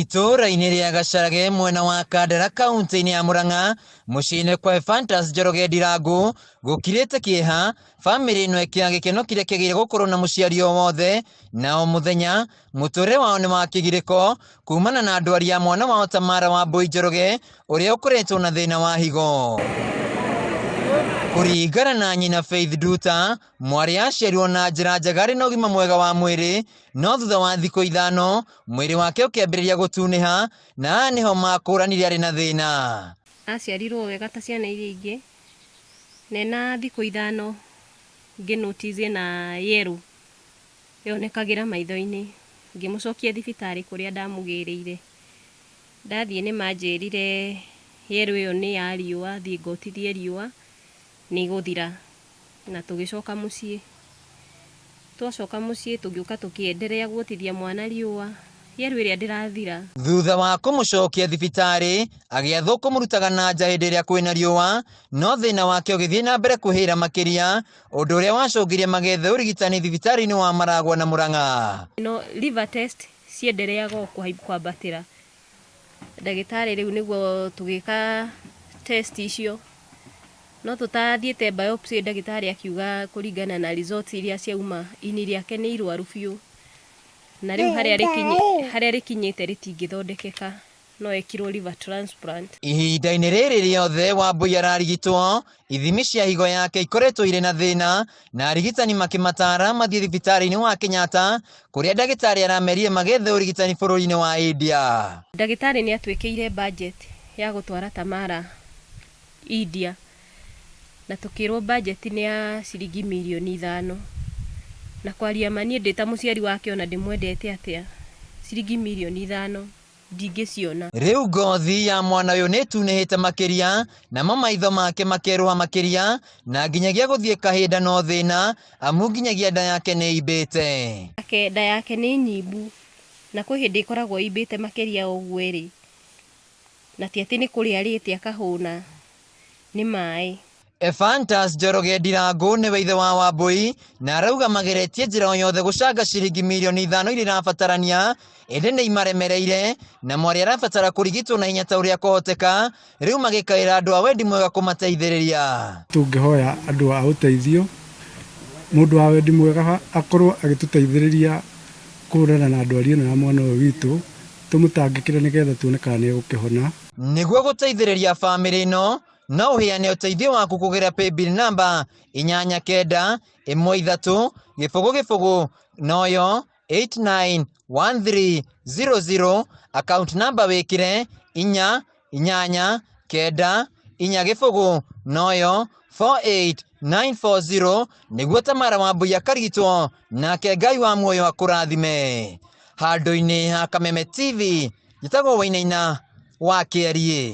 Itũũra-inĩ rĩa Gacarage mwena wa Kandara kaunti-inĩ ya Murang'a mũciĩ-inĩ kwa Ephantus Njoroge Ndirangũ gũkirĩte kĩeha, bamĩrĩ ĩno ĩkĩaga gĩkeno kĩrĩa kĩagĩrĩire gũkorwo na mũciari o wothe, na o mũthenya mũtũrĩre wao nĩ wa kĩgirĩko kumana na ndwari ya mwana wao Tamara Wambui Njoroge ũrĩa ũkoretwo na thĩna wa higo. Kũringana na nyina Faith Nduta, mwarĩ aciarirwo na njĩra njega arĩ na ũgima mwega wa mwĩrĩ, no thutha wa thikũ ithano mwĩrĩ wake ũkĩambĩrĩria gũtunĩha na nĩho makũranire arĩ na thĩna. Aciarirwo wega ta ciana iria ingĩ, nena thikũ ithano ngĩnotice na yellow yonekagĩra maitho-inĩ, ngĩmũcokia thibitarĩ kũrĩa ndamũgĩrĩire. Ndathiĩ nĩ manjĩrire yellow ĩyo nĩ ya riũa, thiĩ ngotithie riũa nĩ igũthira, na tũgĩcoka mũciĩ. Twacoka mũciĩ tũgĩũka tũkĩenderea guotithia mwana riũa, yellow ĩrĩa ndĩrathira. Thutha wa kũmũcokia thibitarĩ, agĩathwo kũmũrutaga na nja hĩndĩ ĩrĩa kwĩna riũa, no thĩna wake ũgĩthiĩ na mbere kwĩhĩra makĩria, ũndũ ũrĩa wacũngĩrĩirie magethe ũrigitani thibitarĩ-inĩ wa Maragwa na Murang'a. Liver test ciendereaga kwambatĩra. Ndagĩtarĩ rĩu nĩguo tũgĩka test icio, no tũtathiĩte biopsy, ndagĩtarĩ akiuga kũringana na results iria ciauma ini rĩake nĩ irwaru biũ, na rĩu harĩa rĩkinyĩte rĩtingĩthondekeka, no ekirwo liver transplant. Ihinda-inĩ rĩrĩ rĩothe Wambui ararigitwo, ithimi cia higo yake ikoretwo irĩ na thĩna, na arigitani makĩmatara mathiĩ thibitarĩ-inĩ wa Kenyatta kũrĩa ndagĩtarĩ aramerire magethe ũrigitani bũrũri-inĩ wa India. Ndagĩtarĩ nĩ atwĩkĩire budget ya gũtwara Tamara India, na tũkĩrwo budget nĩ ya ciringi mirioni 5, na kwaria mani ndĩ ta mũciari wake ona ndĩmwendete atĩa, ciringi mirioni 5 ndingĩciona. Rĩu ngothi ya mwana ũyũ nĩ tunĩhĩte makĩria, namo maitho make makerũha makĩria, na nginyagia gũthiĩ kahinda no thĩna, amu nginyagia nda yake nĩ imbĩte. Nda yake nĩ nyimbu, na kwĩ hĩndĩ ĩkoragwo imbĩte makĩria ũguo ĩrĩ, na ti atĩ nĩ kũrĩa arĩte akahũna, nĩ maĩ. Ephantus Njoroge Ndirangũ nĩwe ithe wa Wambui, na arauga mageretie njĩra o yothe gũcanga ciringi mirioni 5 iria irabatarania, ĩndĩ nĩ imaremereire, na mwarĩ arabatara kũrigitwo na hinya ta ũrĩa kwahoteka, rĩu magĩkaĩra andũ a wendi mwega kũmateithĩrĩria. Tũngĩhoya andũ a ũteithio, mũndũ wa wendi mwega akorwo agĩtũteithĩrĩria kũhũrana na ndwari ĩno ya mwana ũyũ witũ, tũmũtangĩkĩre nĩgetha tuone kana nĩ egũkĩhona. Nĩguo gũteithĩrĩria bamĩrĩ ĩno, no ũheane ũteithio waku kũgerera paybill number 891300 noyo 891300, account number wĩkĩre 48940 noyo 48940, nĩguo Tamara Wambui akarigitwo nake Ngai wa muoyo akũrathime. Handũ-inĩ ha Kameme TV, njĩtagwo Wainaina wa Kĩarie.